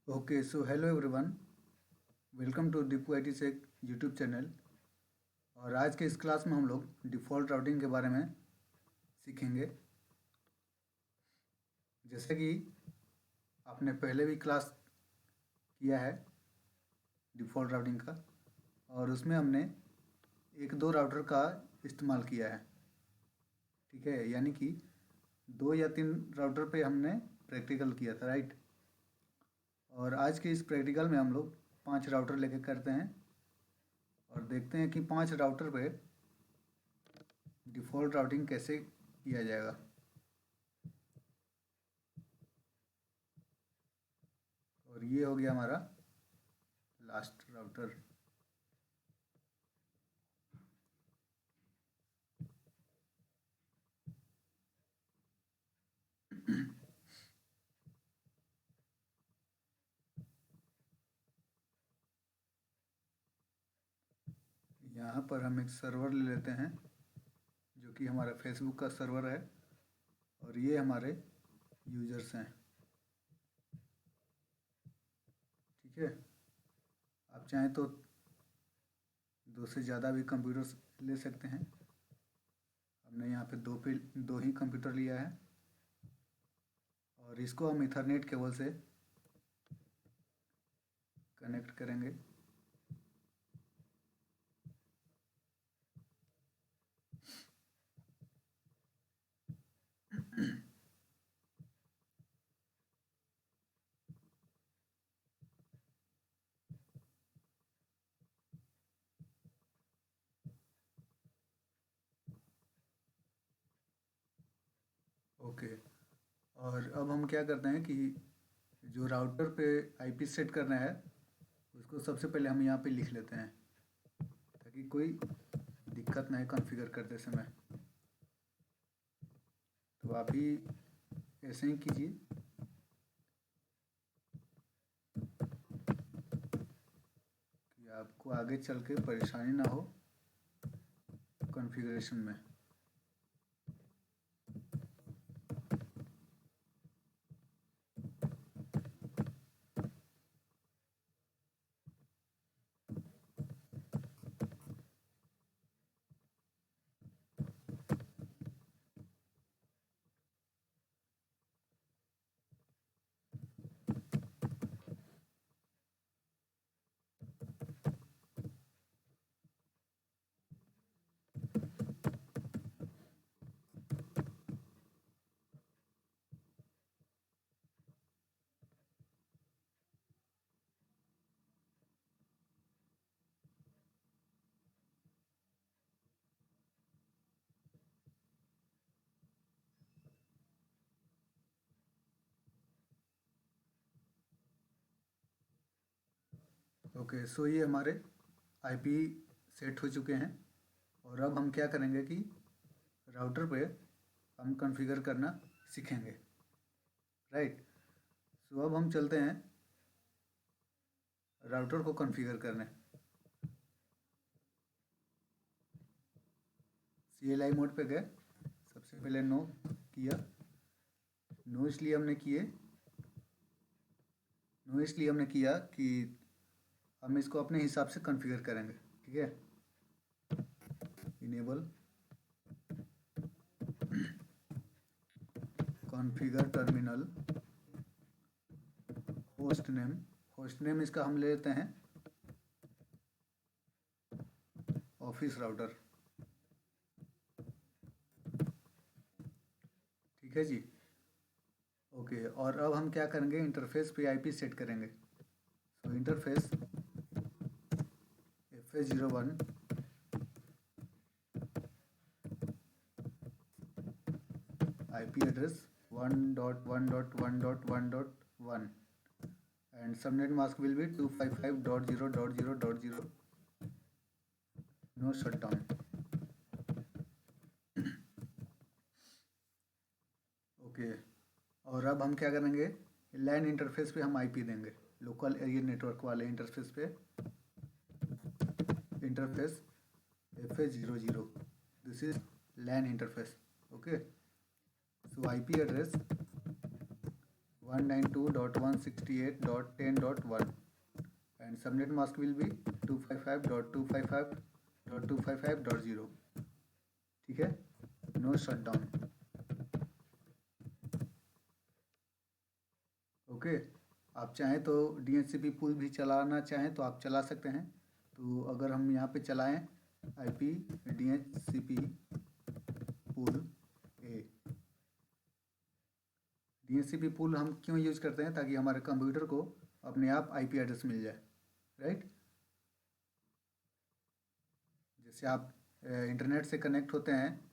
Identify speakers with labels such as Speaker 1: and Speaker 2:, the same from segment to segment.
Speaker 1: Okay so hello everyone, welcome to Deepu I T sec YouTube channel. और आज के इस क्लास में हम लोग डिफ़ॉल्ट राउटिंग के बारे में सीखेंगे। जैसे कि आपने पहले भी क्लास किया है डिफ़ॉल्ट राउटिंग का, और उसमें हमने एक दो राउटर का इस्तेमाल किया है। ठीक है, यानी कि दो या तीन राउटर पे हमने प्रैक्टिकल किया था, राइट। और आज के इस प्रैक्टिकल में हम लोग पांच राउटर लेके करते हैं और देखते हैं कि पांच राउटर पे डिफ़ॉल्ट राउटिंग कैसे किया जाएगा। और ये हो गया हमारा लास्ट राउटर। यहाँ पर हम एक सर्वर ले लेते हैं जो कि हमारा फेसबुक का सर्वर है, और ये हमारे यूजर्स हैं। ठीक है, आप चाहें तो दो से ज़्यादा भी कंप्यूटर्स ले सकते हैं। हमने यहाँ पे दो ही कंप्यूटर लिया है और इसको हम इथरनेट केबल से कनेक्ट करेंगे। ओके, और अब हम क्या करते हैं कि जो राउटर पे आईपी सेट करना है उसको सबसे पहले हम यहाँ पे लिख लेते हैं ताकि कोई दिक्कत ना है कॉन्फ़िगर करते समय। तो आप भी ऐसे ही कीजिए कि आपको आगे चल के परेशानी ना हो कॉन्फ़िगरेशन में। ओके, सो ये हमारे आईपी सेट हो चुके हैं और अब हम क्या करेंगे कि राउटर पे हम कॉन्फ़िगर करना सीखेंगे, राइट। सो अब हम चलते हैं राउटर को कॉन्फ़िगर करने। CLI मोड पे गए, सबसे पहले नो किया। नो इसलिए हमने किया कि हम इसको अपने हिसाब से कॉन्फ़िगर करेंगे। ठीक है, enable configure terminal host name इसका हम ले लेते हैं ऑफिस राउटर। ठीक है जी। ओके, और अब हम क्या करेंगे, इंटरफेस पे आईपी सेट करेंगे। So interface FA01 IP address 1.1.1.1.1 and subnet mask will be 255.0.0.0. No shutdown. Okay, और अब हम क्या करेंगे, लैन इंटरफेस पे हम आईपी देंगे, लोकल एरिया नेटवर्क वाले इंटरफेस पे। Interface FA00, this is LAN interface. Okay, so IP address 192.168.10.1 and subnet mask will be 255.255.255.0. ठीक है, नो शटडाउन। ओके, आप चाहें तो DHCP पूल भी चलाना चाहें तो आप चला सकते हैं। तो अगर हम यहाँ पे चलाएं IP DHCP pool A, DHCP pool हम क्यों यूज़ करते हैं? ताकि हमारे कंप्यूटर को अपने आप IP एड्रेस मिल जाए, राइट। जैसे आप इंटरनेट से कनेक्ट होते हैं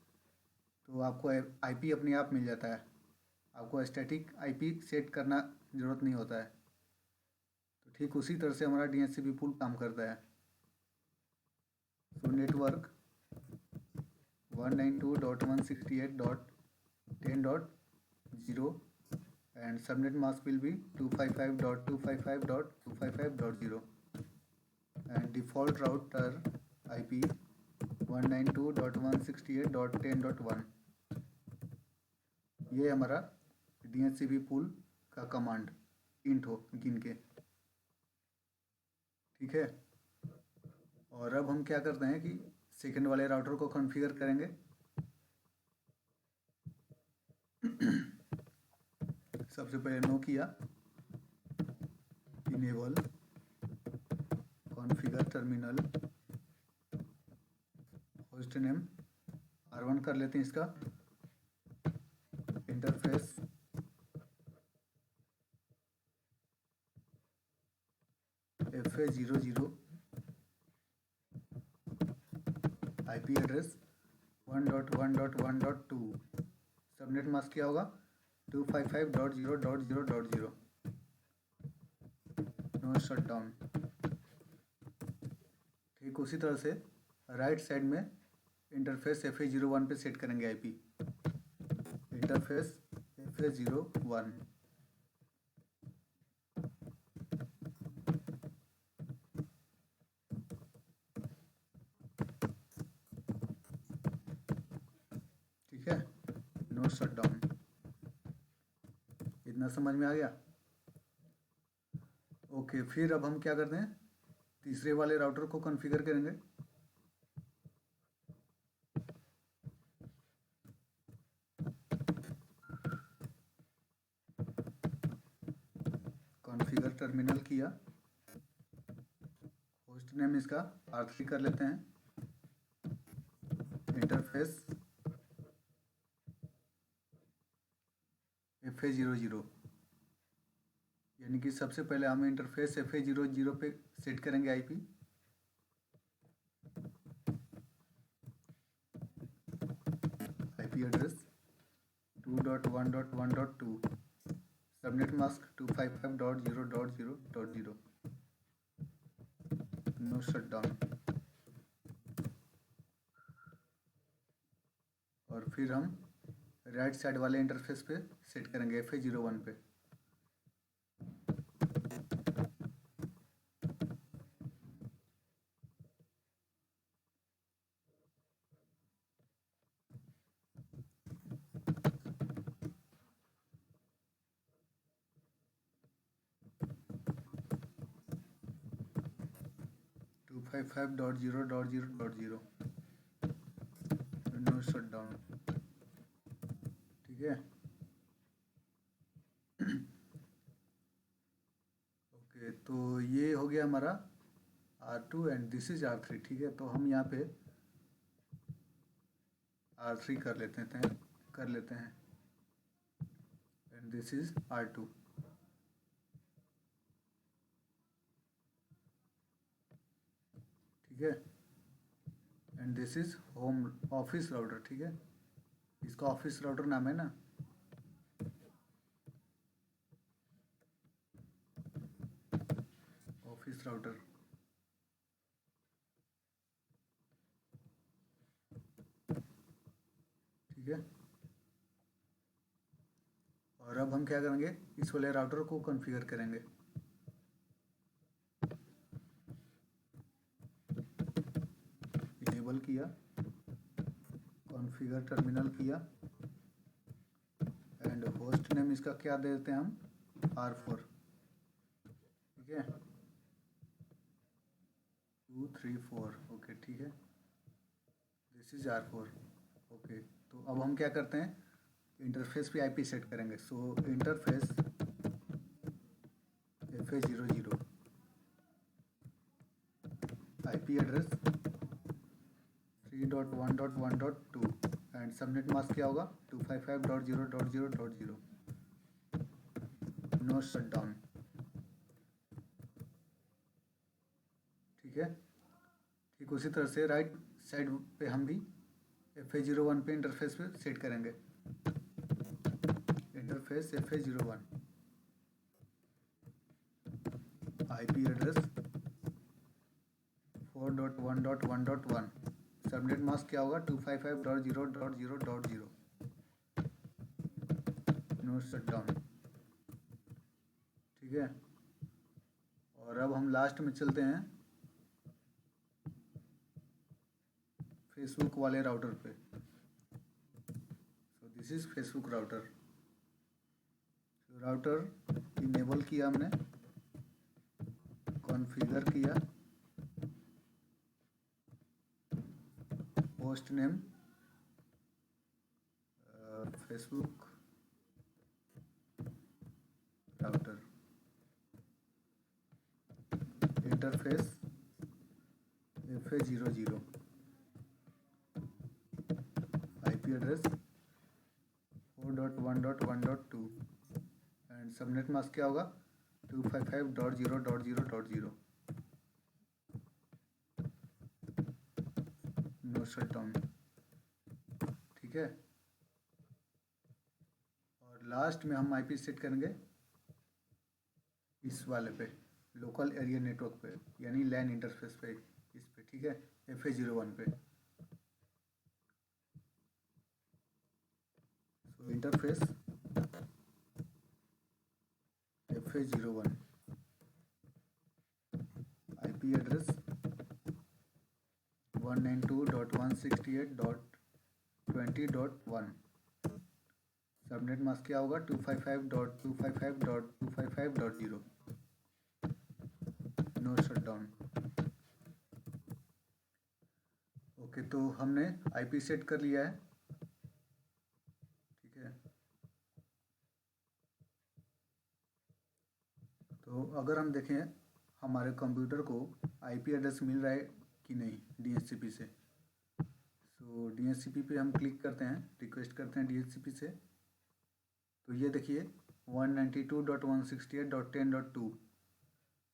Speaker 1: तो आपको IP अपने आप मिल जाता है, आपको स्टैटिक IP सेट करना ज़रूरत नहीं होता है। तो ठीक उसी तरह से हमारा DHCP पूल काम करता है। So network 192.168.10.0 and subnet mask will be 255.255.255.0 and default router IP 192.168.10.1। ये हमारा DHCP पूल का कमांड इंट हो गिन के, ठीक है। और अब हम क्या करते हैं कि सेकंड वाले राउटर को कॉन्फ़िगर करेंगे। सबसे पहले नो किया, enable configure terminal, host name R1 कर लेते हैं, इसका interface FA00, IP address 1.1.1.2, subnet mask क्या होगा 255.0.0.0, नो शटडाउन। ठीक उसी तरह से राइट साइड में इंटरफेस FA01 पे सेट करेंगे IP, इंटरफेस FA01। ठीक है, नो शटडाउन। इतना समझ में आ गया? ओके, फिर अब हम क्या करते हैं, तीसरे वाले राउटर को कॉन्फ़िगर करेंगे। कॉन्फ़िगर टर्मिनल किया, होस्ट नेम इसका R3 कर लेते हैं, इंटरफेस FA00, यानी कि सबसे पहले हम इंटरफेस FA00 पे सेट करेंगे IP, IP address 2.1.1.2, subnet mask 255.0.0.0, no shutdown. और फिर हम राइट साइड वाले इंटरफेस पे सेट करेंगे FA01 पे, टू 255.0.0.0, नो शटडाउन। ठीक है, ओके, तो ये हो गया हमारा R2 and this is R3। ठीक है, तो हम यहाँ पे R3 कर लेते हैं एंड दिस इज R2। ठीक है, and this is home office router. ठीक है, इसका ऑफिस राउटर नाम है ना, ऑफिस राउटर। ठीक है, और अब हम क्या करेंगे, इस वाले राउटर को कॉन्फ़िगर करेंगे। इनेबल किया, कॉन्फ़िगर टर्मिनल किया एंड होस्ट नेम इसका क्या दे देते हैं हम R4, ठीक है, 2 3 4, ओके ठीक है, दिस इज R4, ओके। तो अब हम क्या करते हैं, इंटरफेस पे आईपी सेट करेंगे। So interface FA00, IP address 3.1.1.2 and subnet mask क्या होगा 255.0.0.0, नो शटडाउन, ठीक है। ठीक उसी तरह से राइट साइड पे हम भी FA01 पे इंटरफेस पे सेट करेंगे, interface FA01, IP address 4.1.1.1, subnet mask क्या होगा 255.0.0.0, नो शटडाउन, ठीक है। और अब हम लास्ट में चलते हैं फेसबुक वाले राउटर पे। So this is Facebook router, router enable किया हमने, कॉन्फ़िगर किया, host name Facebook router, interface FA00, IP address 4.1.1.2 and subnet mask क्या होगा 255.0.0.0, नो शटडाउन, ठीक है। और लास्ट में हम आईपी सेट करेंगे इस वाले पे, लोकल एरिया नेटवर्क पे, यानी लैन इंटरफेस पे, इस पे, ठीक है, FA01 पे। So interface FA01, IP address 192.168.20.1, subnet mask क्या होगा 255.255.255.0, नो शटडाउन, ओके। तो हमने आईपी सेट कर लिया है, ठीक है। तो अगर हम देखें हमारे कंप्यूटर को आईपी एड्रेस मिल रहा है कि नहीं DHCP से, सो DHCP पे हम क्लिक करते हैं, रिक्वेस्ट करते हैं DHCP से। तो ये देखिए 192.168.10.2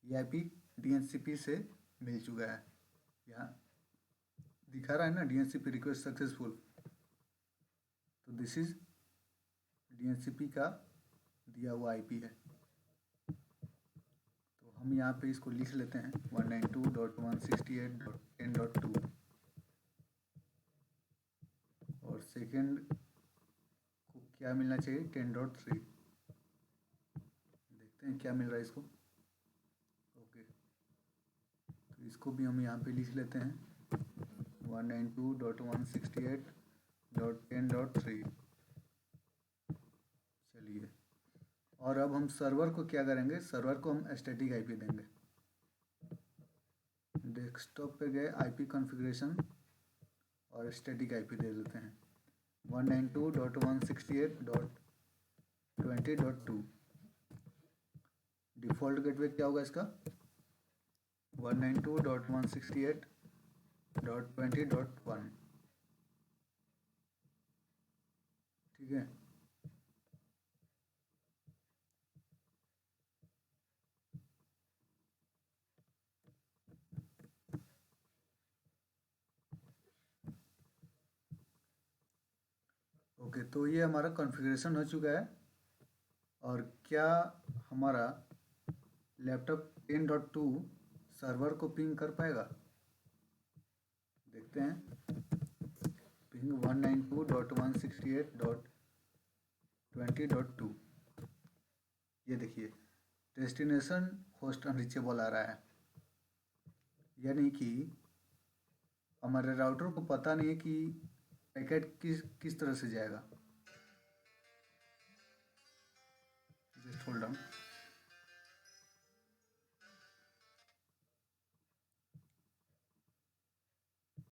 Speaker 1: ये आईपी DHCP से मिल चुका है, यहाँ दिखा रहा है ना DHCP रिक्वेस्ट सक्सेसफुल। तो दिस इज DHCP का दिया हुआ आईपी है। तो हम यहाँ पे इसको लिख लेते हैं 192.168.10.2 और सेकेंड को क्या मिलना चाहिए 10.3, देखते हैं क्या मिल रहा है इसको, ओके। तो इसको भी हम यहाँ पे लिख लेते हैं 192.168.10.3, चलिए। और अब हम सर्वर को क्या करेंगे, सर्वर को हम स्टैटिक आईपी देंगे। डेस्कटॉप पे गए, आईपी कॉन्फ़िगरेशन और स्टैटिक आईपी दे देते हैं 192.168.20.2। डिफ़ॉल्ट गेटवे क्या होगा इसका 192.168.20.1, ठीक है। ओके, तो ये हमारा कॉन्फ़िगरेशन हो चुका है। और क्या हमारा लैपटॉप 10.2 सर्वर को पिंग कर पाएगा, देखते हैं। पिंग 192.168.20.2, ये देखिए डेस्टिनेशन होस्ट अनरीचेबल आ रहा है, यानी कि हमारे राउटर को पता नहीं है कि पैकेट किस तरह से जाएगा। Just hold on.